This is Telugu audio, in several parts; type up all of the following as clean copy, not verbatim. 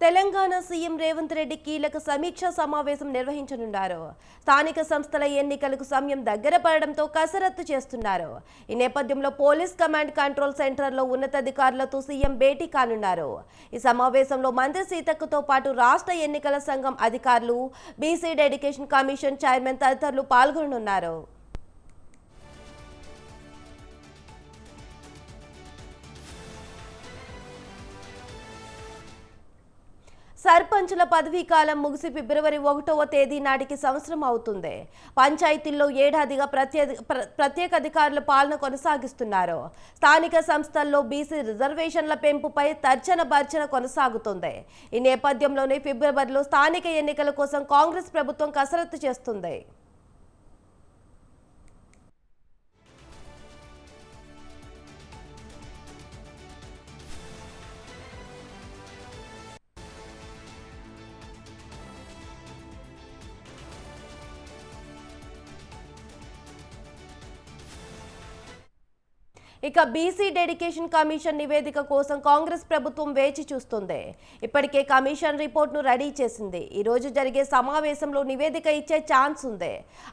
తెలంగాణ సీఎం రేవంత్ రెడ్డి కీలక సమీక్షా సమావేశం నిర్వహించనున్నారు. స్థానిక సంస్థల ఎన్నికలకు సమయం దగ్గర పడడంతో కసరత్తు చేస్తున్నారు. ఈ నేపథ్యంలో పోలీస్ కమాండ్ కంట్రోల్ సెంటర్లో ఉన్నతాధికారులతో సీఎం భేటీ కానున్నారు. ఈ సమావేశంలో మంత్రి సీతక్కతో పాటు రాష్ట్ర ఎన్నికల సంఘం అధికారులు, బీసీ డెడికేషన్ కమిషన్ చైర్మన్ తదితరులు పాల్గొననున్నారు. సర్పంచుల పదవీకాలం ముగిసి ఫిబ్రవరి 1వ తేదీ నాటికి సంవత్సరం అవుతుంది. పంచాయతీల్లో ఏడాదిగా ప్రత్యేక అధికారుల పాలన కొనసాగిస్తున్నారు. స్థానిక సంస్థల్లో బీసీ రిజర్వేషన్ల పెంపుపై తర్జన భర్జన కొనసాగుతుంది. ఈ నేపథ్యంలోనే ఫిబ్రవరిలో స్థానిక ఎన్నికల కోసం కాంగ్రెస్ ప్రభుత్వం కసరత్తు చేస్తుంది. ఇక బీసీ డెడికేషన్ కమిషన్ నివేదిక కోసం కాంగ్రెస్ ప్రభుత్వం వేచి చూస్తుంది. ఇప్పటికే కమిషన్ రిపోర్ట్ను రెడీ చేసింది. ఈ రోజు జరిగే సమావేశంలో నివేదిక ఇచ్చే ఛాన్స్ ఉంది.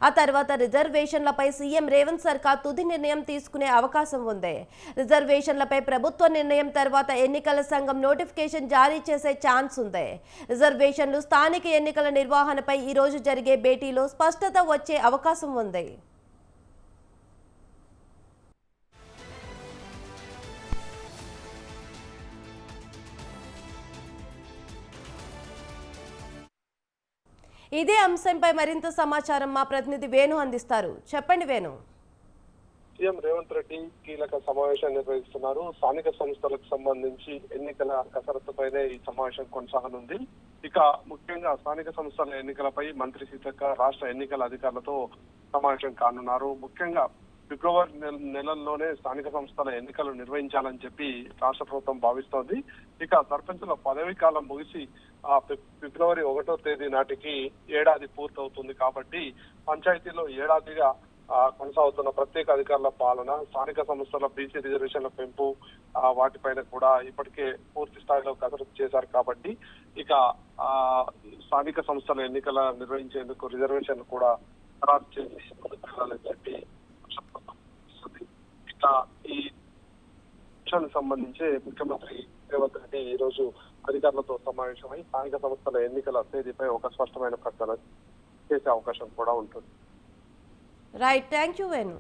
ఆ తర్వాత రిజర్వేషన్లపై సీఎం రేవంత్ సర్కార్ తుది నిర్ణయం తీసుకునే అవకాశం ఉంది. రిజర్వేషన్లపై ప్రభుత్వ నిర్ణయం తర్వాత ఎన్నికల సంఘం నోటిఫికేషన్ జారీ చేసే ఛాన్స్ ఉంది. రిజర్వేషన్లు, స్థానిక ఎన్నికల నిర్వహణపై ఈ రోజు జరిగే భేటీలో స్పష్టత వచ్చే అవకాశం ఉంది. ఇదే అంశంపై మరింత సమాచారం మా ప్రతినిధి వేణు అందిస్తారు. చెప్పండి వేణు. సీఎం రేవంత్ రెడ్డి కీలక సమావేశం నిర్వహిస్తున్నారు. స్థానిక సంస్థలకు సంబంధించి ఎన్నికల కసరత్తుపైనే ఈ సమావేశం కొనసాగనుంది. ఇక ముఖ్యంగా స్థానిక సంస్థల ఎన్నికలపై మంత్రి సీతక్క రాష్ట్ర ఎన్నికల అధికారులతో సమావేశం కానున్నారు. ముఖ్యంగా ఫిబ్రవరి నెలల్లోనే స్థానిక సంస్థల ఎన్నికలు నిర్వహించాలని చెప్పి రాష్ట్ర ప్రభుత్వం భావిస్తోంది. ఇక సర్పంచుల పదవీ కాలం ముగిసి ఫిబ్రవరి 1వ తేదీ నాటికి ఏడాది పూర్తవుతుంది. కాబట్టి పంచాయతీలో ఏడాదిగా కొనసాగుతున్న ప్రత్యేక అధికారుల పాలన, స్థానిక సంస్థల బీసీ రిజర్వేషన్ల పెంపు వాటిపైన కూడా ఇప్పటికే పూర్తి స్థాయిలో కసరత్తు చేశారు. కాబట్టి ఇక స్థానిక సంస్థల ఎన్నికల నిర్వహించేందుకు రిజర్వేషన్ కూడా ఖరారు చేసి వెళ్ళాలని చెప్పి ఇక ఈ విషయానికి సంబంధించి ముఖ్యమంత్రి రేవంత్ రెడ్డి ఈ రోజు అధికారులతో సమావేశమై స్థానిక సంస్థల ఎన్నికల తేదీపై ఒక స్పష్టమైన ప్రకటన చేసే అవకాశం కూడా ఉంటుంది. Right, thank you Venu.